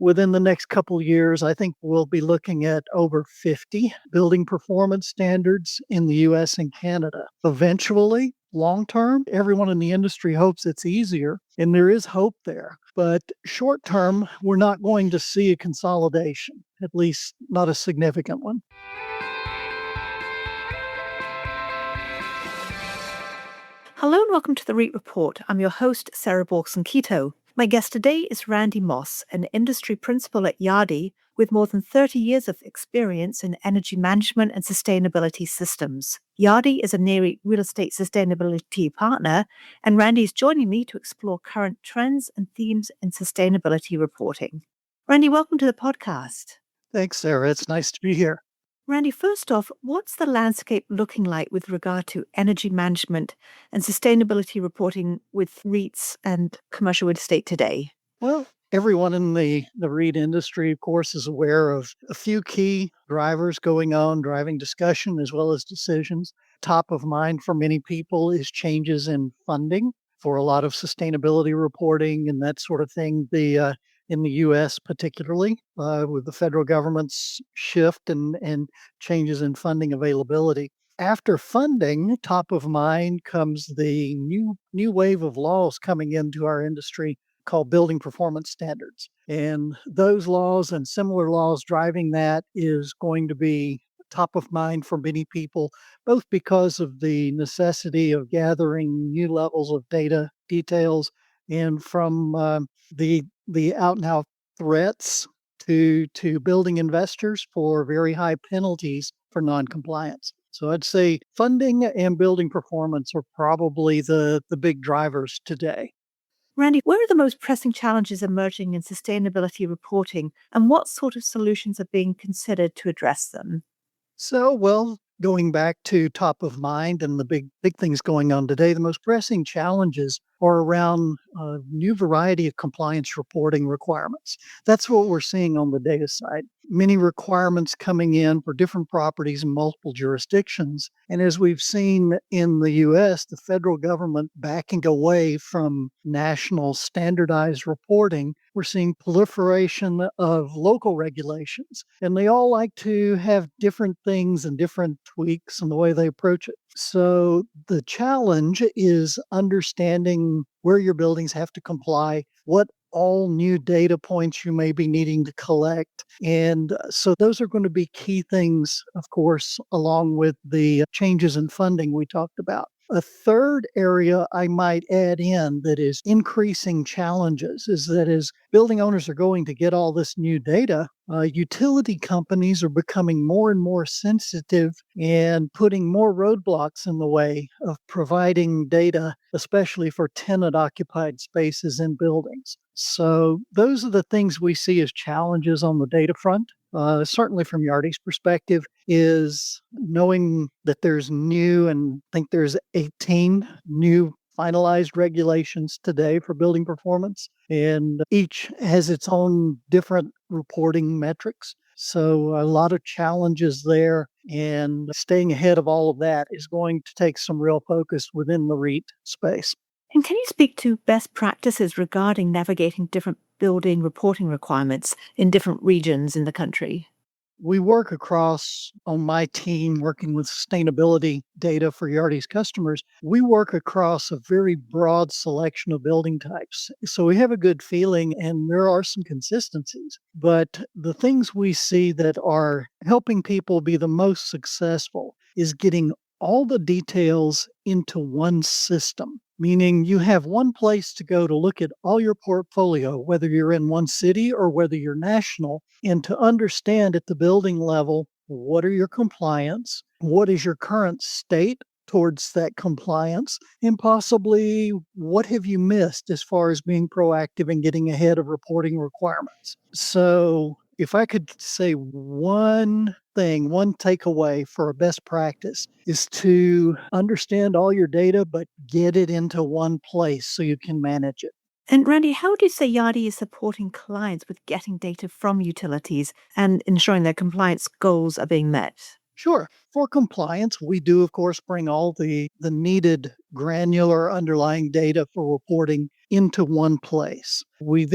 within the next couple of years, I think we'll be looking at over 50 building performance standards in the US and Canada. Eventually, long term, everyone in the industry hopes it's easier, and there is hope there. But short term, we're not going to see a consolidation, at least not a significant one. Hello and welcome to the REIT Report. I'm your host, Sarah Borkson-Keto. My guest today is Randy Moss, an industry principal at Yardi with more than 30 years of experience in energy management and sustainability systems. Yardi is a Nareit real estate sustainability partner, and Randy is joining me to explore current trends and themes in sustainability reporting. Randy, welcome to the podcast. Thanks, Sarah. It's nice to be here. Randy, first off, what's the landscape looking like with regard to energy management and sustainability reporting with REITs and commercial real estate today? Well, everyone in the REIT industry, of course, is aware of a few key drivers going on, driving discussion as well as decisions. Top of mind for many people is changes in funding for a lot of sustainability reporting and that sort of thing. In the U.S. particularly, with the federal government's shift and changes in funding availability. After funding, top of mind comes the new wave of laws coming into our industry called building performance standards. And those laws and similar laws driving that is going to be top of mind for many people, both because of the necessity of gathering new levels of data details and from the out and out threats to building investors for very high penalties for noncompliance. So I'd say funding and building performance are probably the big drivers today. Randy, where are the most pressing challenges emerging in sustainability reporting, and what sort of solutions are being considered to address them? So, well, going back to top of mind and the big things going on today, the most pressing challenges are around a new variety of compliance reporting requirements. That's what we're seeing on the data side. Many requirements coming in for different properties in multiple jurisdictions. And as we've seen in the US, the federal government backing away from national standardized reporting, we're seeing proliferation of local regulations. And they all like to have different things and different tweaks in the way they approach it. So the challenge is understanding where your buildings have to comply, what all new data points you may be needing to collect. And so those are going to be key things, of course, along with the changes in funding we talked about. A third area I might add in that is increasing challenges is that as building owners are going to get all this new data, utility companies are becoming more and more sensitive and putting more roadblocks in the way of providing data, especially for tenant-occupied spaces in buildings. So those are the things we see as challenges on the data front. Certainly from Yardi's perspective, is knowing that there's new, and I think there's 18 new finalized regulations today for building performance, and each has its own different reporting metrics. So a lot of challenges there, and staying ahead of all of that is going to take some real focus within the REIT space. And can you speak to best practices regarding navigating different building reporting requirements in different regions in the country? We work across, on my team, working with sustainability data for Yardi's customers, we work across a very broad selection of building types. So we have a good feeling, and there are some consistencies. But the things we see that are helping people be the most successful is getting all the details into one system, meaning you have one place to go to look at all your portfolio, whether you're in one city or whether you're national, and to understand at the building level, what are your compliance, what is your current state towards that compliance, and possibly what have you missed as far as being proactive and getting ahead of reporting requirements. So if I could say one thing, one takeaway for a best practice is to understand all your data, but get it into one place so you can manage it. And Randy, how do you say Yardi is supporting clients with getting data from utilities and ensuring their compliance goals are being met? Sure. For compliance, we do, of course, bring all the needed granular underlying data for reporting into one place. We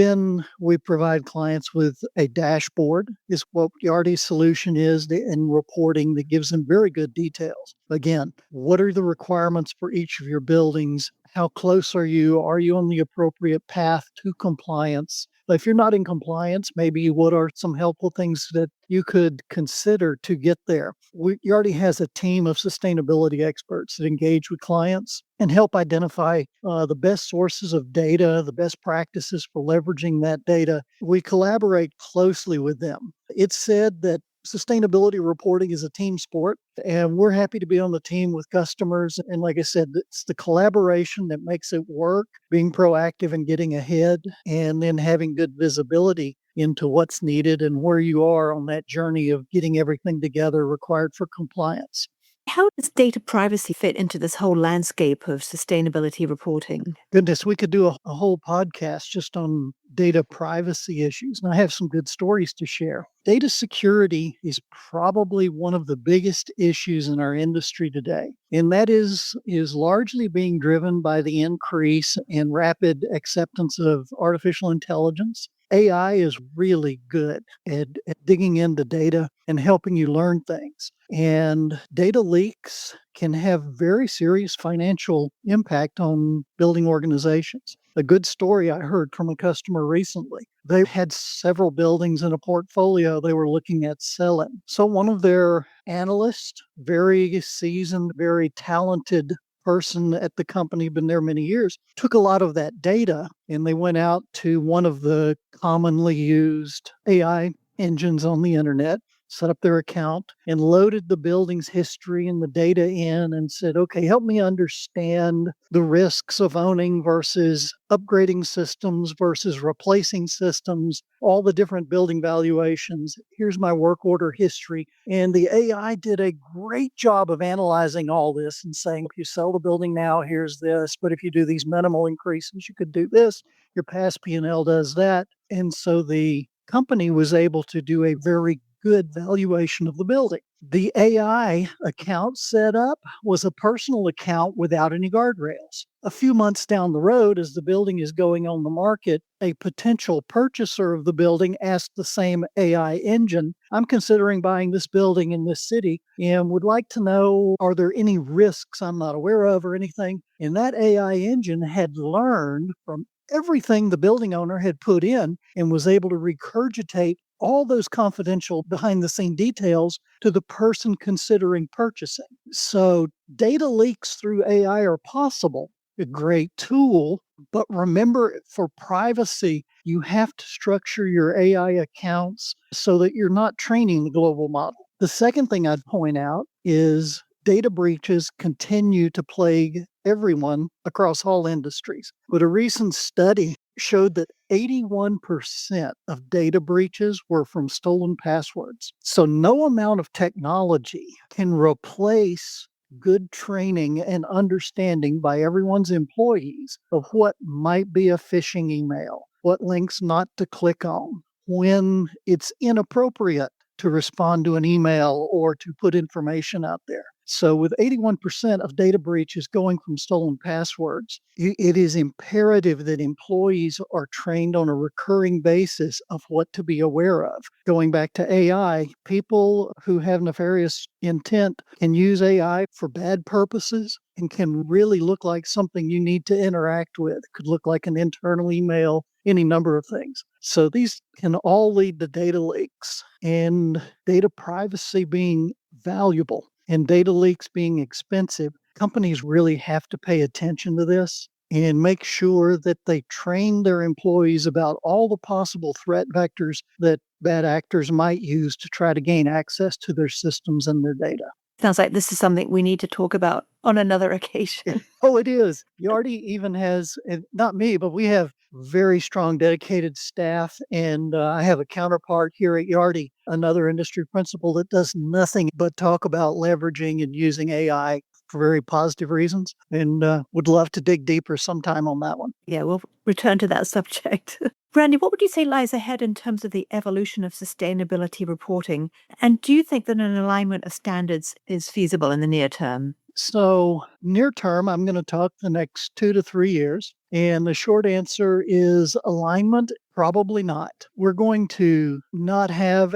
provide clients with a dashboard, is what Yardi's solution is, and reporting that gives them very good details. Again, what are the requirements for each of your buildings? How close are you? Are you on the appropriate path to compliance? If you're not in compliance, maybe what are some helpful things that you could consider to get there? Yardi has a team of sustainability experts that engage with clients and help identify the best sources of data, the best practices for leveraging that data. We collaborate closely with them. It's said that sustainability reporting is a team sport, and we're happy to be on the team with customers. And like I said, it's the collaboration that makes it work, being proactive and getting ahead, and then having good visibility into what's needed and where you are on that journey of getting everything together required for compliance. How does data privacy fit into this whole landscape of sustainability reporting? Goodness, we could do a whole podcast just on data privacy issues, and I have some good stories to share. Data security is probably one of the biggest issues in our industry today, and that is largely being driven by the increase in rapid acceptance of artificial intelligence. AI is really good at digging into data and helping you learn things. And data leaks can have very serious financial impact on building organizations. A good story I heard from a customer recently. They had several buildings in a portfolio they were looking at selling. So one of their analysts, very seasoned, very talented person at the company, been there many years, took a lot of that data and they went out to one of the commonly used AI engines on the internet, set up their account, and loaded the building's history and the data in and said, okay, help me understand the risks of owning versus upgrading systems versus replacing systems, all the different building valuations. Here's my work order history. And the AI did a great job of analyzing all this and saying, if you sell the building now, here's this. But if you do these minimal increases, you could do this. Your past P&L does that. And so the company was able to do a very good valuation of the building. The AI account set up was a personal account without any guardrails. A few months down the road, as the building is going on the market, a potential purchaser of the building asked the same AI engine, I'm considering buying this building in this city and would like to know, are there any risks I'm not aware of or anything? And that AI engine had learned from everything the building owner had put in and was able to regurgitate all those confidential behind the scene details to the person considering purchasing. So data leaks through AI are possible, a great tool, but remember, for privacy, you have to structure your AI accounts so that you're not training the global model. The second thing I'd point out is data breaches continue to plague everyone across all industries. But a recent study showed that 81% of data breaches were from stolen passwords. So no amount of technology can replace good training and understanding by everyone's employees of what might be a phishing email, what links not to click on, when it's inappropriate to respond to an email or to put information out there. So with 81% of data breaches going from stolen passwords, it is imperative that employees are trained on a recurring basis of what to be aware of. Going back to AI, people who have nefarious intent can use AI for bad purposes and can really look like something you need to interact with. It could look like an internal email, any number of things. So these can all lead to data leaks, and data privacy being valuable and data leaks being expensive. Companies really have to pay attention to this and make sure that they train their employees about all the possible threat vectors that bad actors might use to try to gain access to their systems and their data. Sounds like this is something we need to talk about on another occasion. Oh, it is. Yardi even has, not me, but we have very strong, dedicated staff. And I have a counterpart here at Yardi, another industry principal that does nothing but talk about leveraging and using AI for very positive reasons. And would love to dig deeper sometime on that one. Yeah, we'll return to that subject. Randy, what would you say lies ahead in terms of the evolution of sustainability reporting? And do you think that an alignment of standards is feasible in the near term? So Near term, I'm going to talk the next 2 to 3 years. And the short answer is alignment, probably not. We're going to not have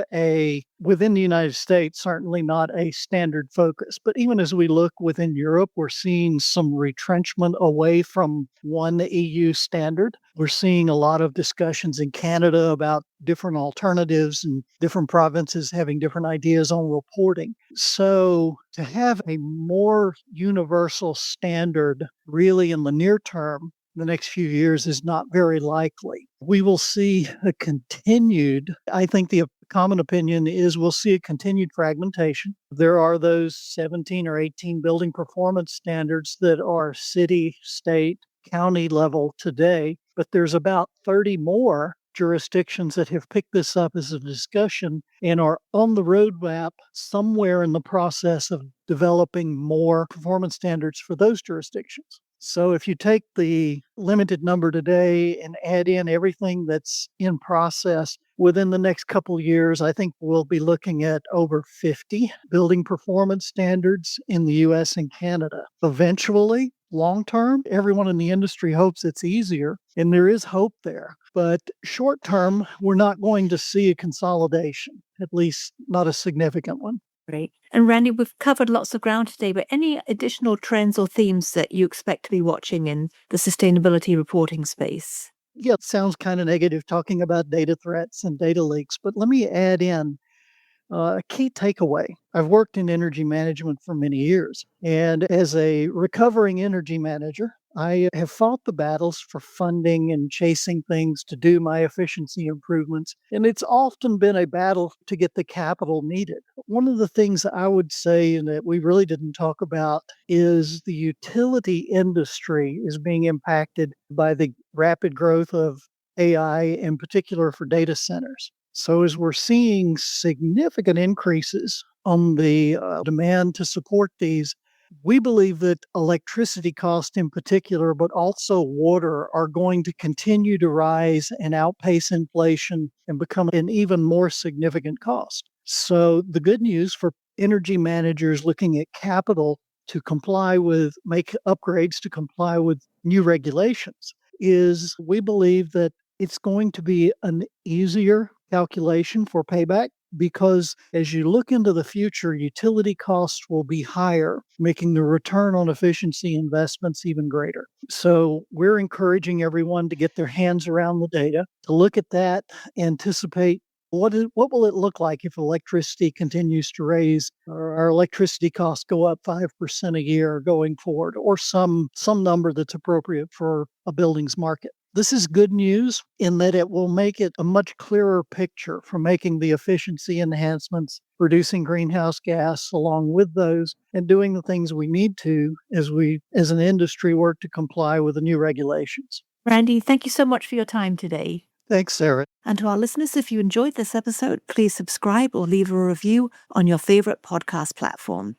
within the United States, certainly not a standard focus. But even as we look within Europe, we're seeing some retrenchment away from one EU standard. We're seeing a lot of discussions in Canada about different alternatives and different provinces having different ideas on reporting. So to have a more universal standard really in the near term, the next few years is not very likely. We will see I think the common opinion is we'll see a continued fragmentation. There are those 17 or 18 building performance standards that are city, state, county level today, but there's about 30 more jurisdictions that have picked this up as a discussion and are on the roadmap somewhere in the process of developing more performance standards for those jurisdictions. So if you take the limited number today and add in everything that's in process, within the next couple of years, I think we'll be looking at over 50 building performance standards in the US and Canada. Eventually, long term, everyone in the industry hopes it's easier, and there is hope there. But short term, we're not going to see a consolidation, at least not a significant one. Great. And Randy, we've covered lots of ground today, but any additional trends or themes that you expect to be watching in the sustainability reporting space? Yeah, it sounds kind of negative talking about data threats and data leaks, but let me add in a key takeaway. I've worked in energy management for many years, and as a recovering energy manager, I have fought the battles for funding and chasing things to do my efficiency improvements, and it's often been a battle to get the capital needed. One of the things I would say and that we really didn't talk about is the utility industry is being impacted by the rapid growth of AI, in particular for data centers. So, as we're seeing significant increases on the demand to support these, we believe that electricity costs in particular, but also water, are going to continue to rise and outpace inflation and become an even more significant cost. So, the good news for energy managers looking at capital to make upgrades to comply with new regulations is we believe that it's going to be an easier calculation for payback because as you look into the future, utility costs will be higher, making the return on efficiency investments even greater. So we're encouraging everyone to get their hands around the data, to look at that, anticipate what will it look like if electricity continues to raise or our electricity costs go up 5% a year going forward, or some number that's appropriate for a building's market. This is good news in that it will make it a much clearer picture for making the efficiency enhancements, reducing greenhouse gas along with those, and doing the things we need to as an industry, work to comply with the new regulations. Randy, thank you so much for your time today. Thanks, Sarah. And to our listeners, if you enjoyed this episode, please subscribe or leave a review on your favorite podcast platform.